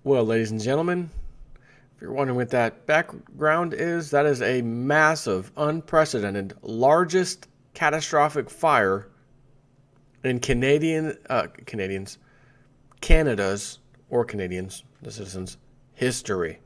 Well, ladies and gentlemen, if you're wondering what that background is, that is a massive, unprecedented, largest catastrophic fire in Canada's, or Canadians, the citizens, history.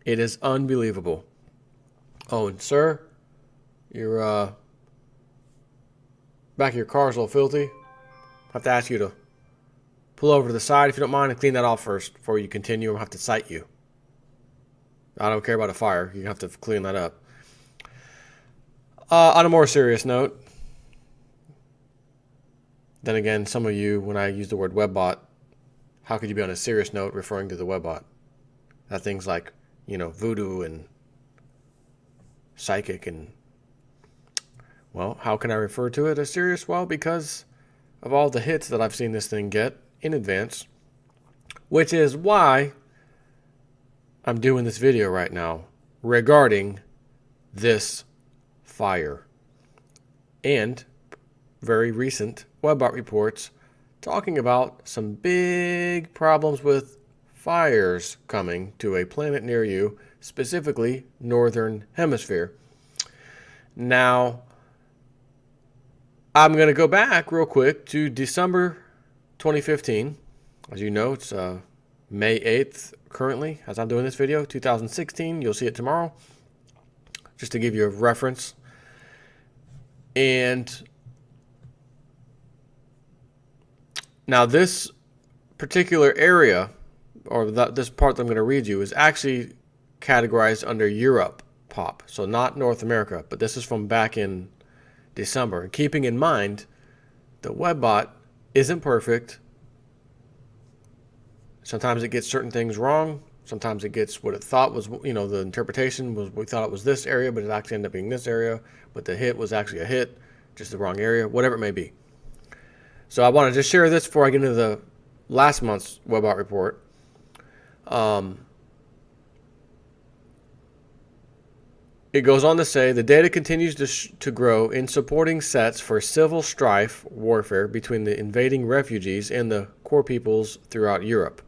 It is unbelievable. Oh, and sir, your back of your car is a little filthy. I have to ask you to pull over to the side if you don't mind and clean that off first before you continue. I'll have to cite you. I don't care about a fire. You have to clean that up. On a more serious note, then again, some of you, when I use the word webbot, how could you be on a serious note referring to the webbot? That things like, voodoo and psychic and, well, how can I refer to it as serious? Well, because of all the hits that I've seen this thing get in advance, which is why I'm doing this video right now regarding this fire and very recent webbot reports talking about some big problems with fires coming to a planet near you, specifically northern hemisphere. Now, I'm going to go back real quick to December 2015. As you know, it's May 8th currently, as I'm doing this video, 2016. You'll see it tomorrow, just to give you a reference. And now this particular area, or this part that I'm going to read you, is actually categorized under Europe pop, so not North America, but this is from back in December. And keeping in mind, the webbot isn't perfect. Sometimes it gets certain things wrong. Sometimes it gets what it thought was, the interpretation was, we thought it was this area, but it actually ended up being this area. But the hit was actually a hit, just the wrong area, whatever it may be. So I want to just share this before I get into the last month's webbot report. It goes on to say, the data continues to grow in supporting sets for civil strife warfare between the invading refugees and the core peoples throughout Europe.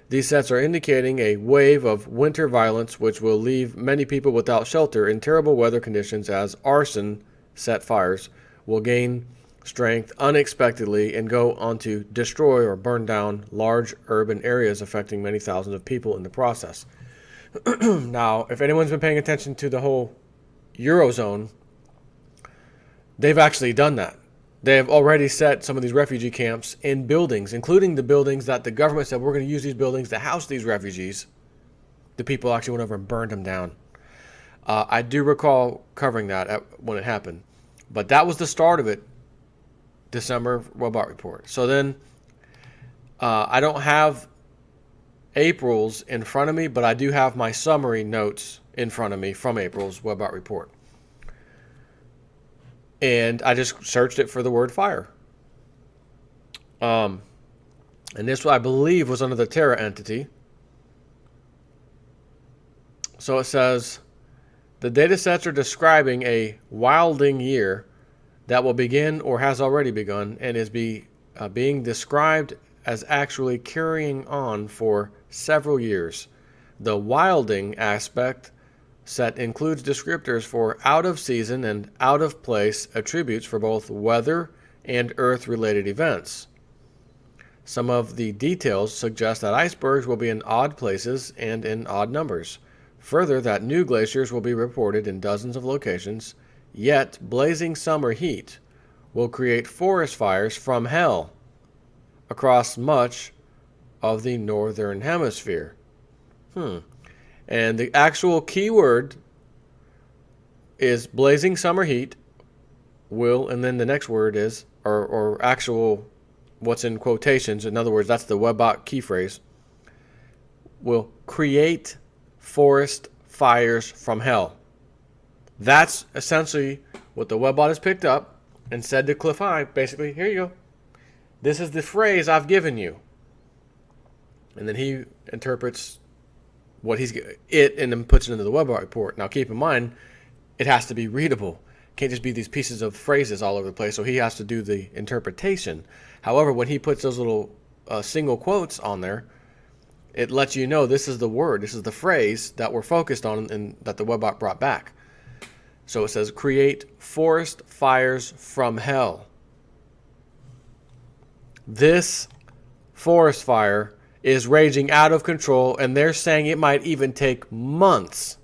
These sets are indicating a wave of winter violence which will leave many people without shelter in terrible weather conditions as arson set fires will gain strength unexpectedly and go on to destroy or burn down large urban areas, affecting many thousands of people in the process. Now, if anyone's been paying attention to the whole Eurozone, they've actually done that. They have already set some of these refugee camps in buildings, including the buildings that the government said we're going to use these buildings to house these refugees. The people actually went over and burned them down. I do recall covering that when it happened. But that was the start of it, December webbot report. So then I don't have April's in front of me, but I do have my summary notes in front of me from April's webbot report. And I just searched it for the word fire. And this, I believe, was under the Terra entity. So it says, the data sets are describing a wilding year that will begin or has already begun and is being described as actually carrying on for several years. The wilding aspect set includes descriptors for out-of-season and out-of-place attributes for both weather and Earth-related events. Some of the details suggest that icebergs will be in odd places and in odd numbers. Further, that new glaciers will be reported in dozens of locations, yet blazing summer heat will create forest fires from hell across much of the northern hemisphere. And the actual keyword is blazing summer heat will, and then the next word is, or actual, what's in quotations, in other words, that's the webbot key phrase, will create forest fires from hell. That's essentially what the webbot has picked up and said to Cliff High, basically, here you go. This is the phrase I've given you. And then he interprets what and then puts it into the webbot report. Now keep in mind, it has to be readable. It can't just be these pieces of phrases all over the place, so he has to do the interpretation. However, when he puts those little single quotes on there, it lets you know this is the word, this is the phrase that we're focused on and that the webbot brought back. So it says, create forest fires from hell. This forest fire is raging out of control, and they're saying it might even take months.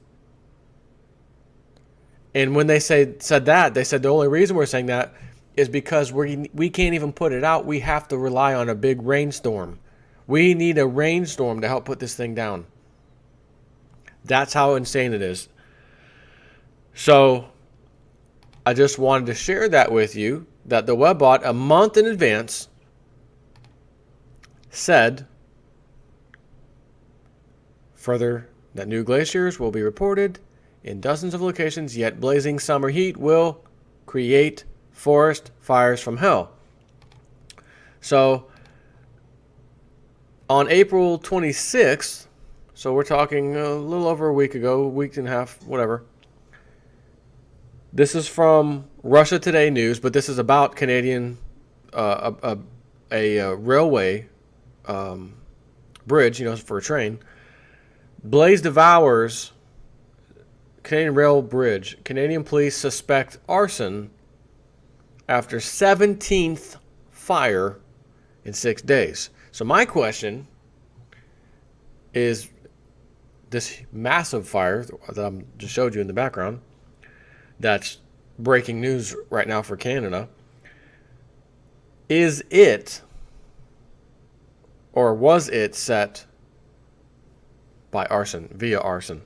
And when they said that, they said the only reason we're saying that is because we can't even put it out. We have to rely on a big rainstorm. We need a rainstorm to help put this thing down. That's how insane it is. So I just wanted to share that with you, that the webbot a month in advance said further that new glaciers will be reported in dozens of locations, yet blazing summer heat will create forest fires from hell. So on April 26th, so we're talking a little over a week ago, a week and a half, whatever. This is from Russia Today News, but this is about Canadian, a railway bridge, for a train. Blaze devours Canadian rail bridge. Canadian police suspect arson after 17th fire in 6 days. So my question is, this massive fire that I just showed you in the background, that's breaking news right now for Canada, is it, or was it set by arson, via arson?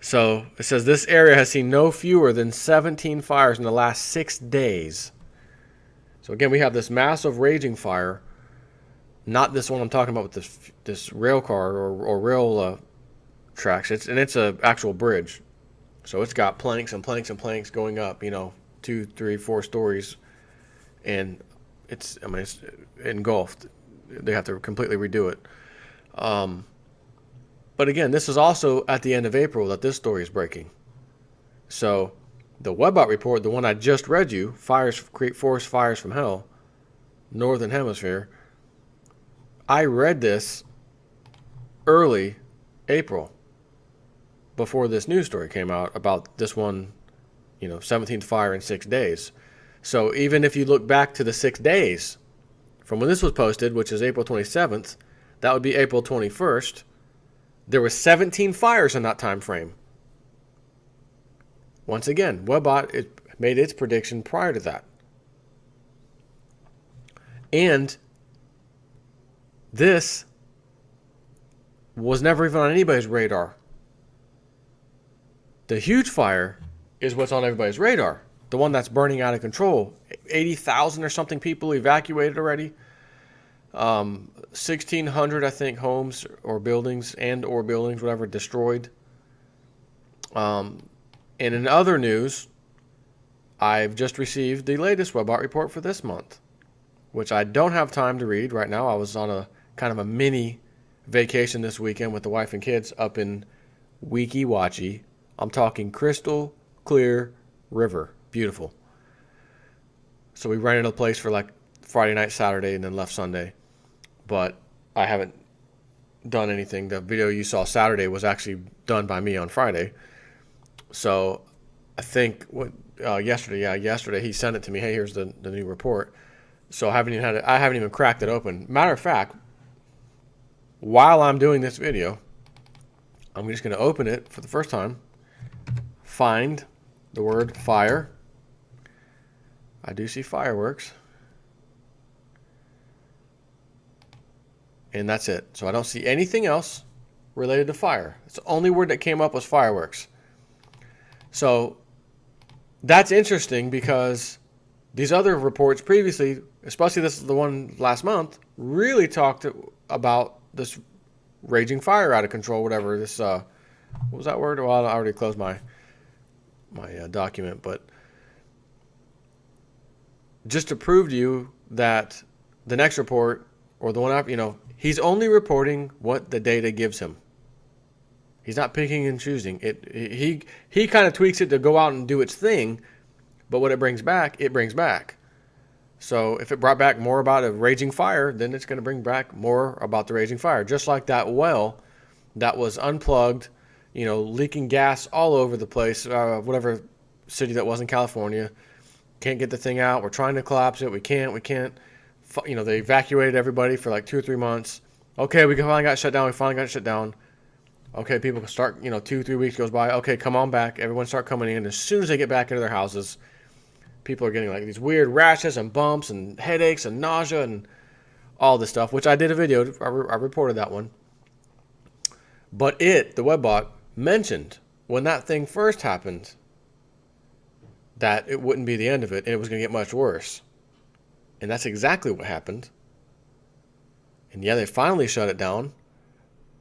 So it says this area has seen no fewer than 17 fires in the last 6 days. So again, we have this massive raging fire, not this one I'm talking about with this rail car or rail tracks. It's an actual bridge. So it's got planks and planks and planks going up, 2, 3, 4 stories, and it's engulfed. They have to completely redo it. But again, this is also at the end of April that this story is breaking. So the webbot report, the one I just read you, create forest fires from hell, Northern Hemisphere, I read this early April, before this news story came out about this one, 17th fire in 6 days. So even if you look back to the 6 days from when this was posted, which is April 27th, that would be April 21st. There were 17 fires in that time frame. Once again, webbot made its prediction prior to that. And this was never even on anybody's radar. The huge fire is what's on everybody's radar. The one that's burning out of control. 80,000 or something people evacuated already. 1,600, I think, homes or buildings whatever, destroyed. And in other news, I've just received the latest webbot report for this month, which I don't have time to read right now. I was on a kind of a mini vacation this weekend with the wife and kids up in Weeki Wachee. I'm talking crystal clear river. Beautiful. So we rented a place for like Friday night, Saturday, and then left Sunday. But I haven't done anything. The video you saw Saturday was actually done by me on Friday. So I think yesterday he sent it to me. Hey, here's the new report. So I haven't even cracked it open. Matter of fact, while I'm doing this video, I'm just going to open it for the first time. Find the word fire. I do see fireworks. And that's it. So I don't see anything else related to fire. It's the only word that came up was fireworks. So that's interesting because these other reports previously, especially this is the one last month, really talked about this raging fire out of control, whatever. This, what was that word? Well, I already closed my document, but just to prove to you that the next report or the one after, he's only reporting what the data gives him. He's not picking and choosing. He kind of tweaks it to go out and do its thing, but what it brings back, it brings back. So if it brought back more about a raging fire, then it's going to bring back more about the raging fire. Just like that well that was unplugged, leaking gas all over the place, whatever city that was in California. Can't get the thing out. We're trying to collapse it. We can't. They evacuated everybody for like 2 or 3 months. Okay, we finally got shut down. We finally got it shut down. Okay, people can start, 2 or 3 weeks goes by. Okay, come on back. Everyone start coming in. As soon as they get back into their houses, people are getting like these weird rashes and bumps and headaches and nausea and all this stuff, which I did a video. I reported that one. But the webbot, mentioned when that thing first happened that it wouldn't be the end of it and it was going to get much worse. And that's exactly what happened. And yeah, they finally shut it down,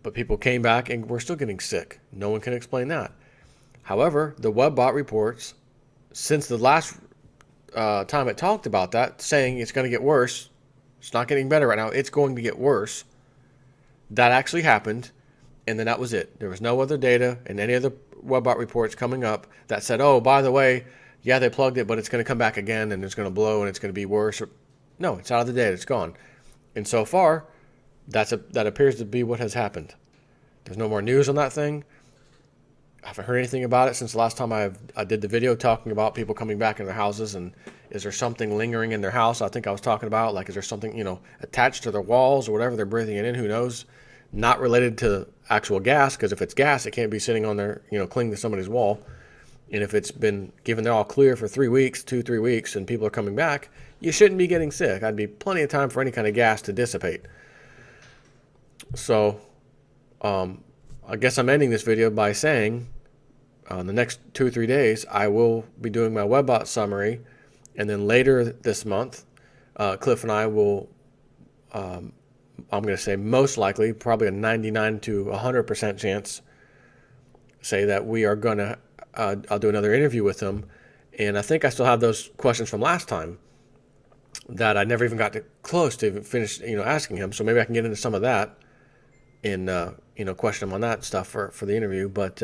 but people came back and we're still getting sick. No one can explain that. However, the webbot reports, since the last time it talked about that, saying it's going to get worse, it's not getting better right now, it's going to get worse. That actually happened, and then that was it. There was no other data in any of the webbot reports coming up that said, oh, by the way, yeah, they plugged it, but it's going to come back again, and it's going to blow, and it's going to be worse. No, it's out of the data. It's gone. And so far, that appears to be what has happened. There's no more news on that thing. I haven't heard anything about it since the last time I did the video talking about people coming back in their houses, and is there something lingering in their house? I think I was talking about, like, is there something, attached to their walls or whatever they're breathing it in? Who knows? Not related to actual gas, because if it's gas, it can't be sitting on there, clinging to somebody's wall. And if it's been given they're all clear for 3 weeks, 2-3 weeks, and people are coming back, you shouldn't be getting sick. I'd be plenty of time for any kind of gas to dissipate. So, I guess I'm ending this video by saying, the next 2 or 3 days, I will be doing my webbot summary, and then later this month, Cliff and I will, I'm going to say most likely, probably a 99 to 100% chance, say that we are going to, I'll do another interview with him, and I think I still have those questions from last time that I never even got close to even finish, asking him. So maybe I can get into some of that and, question him on that stuff for the interview. But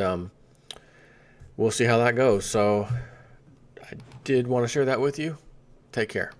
we'll see how that goes. So I did want to share that with you. Take care.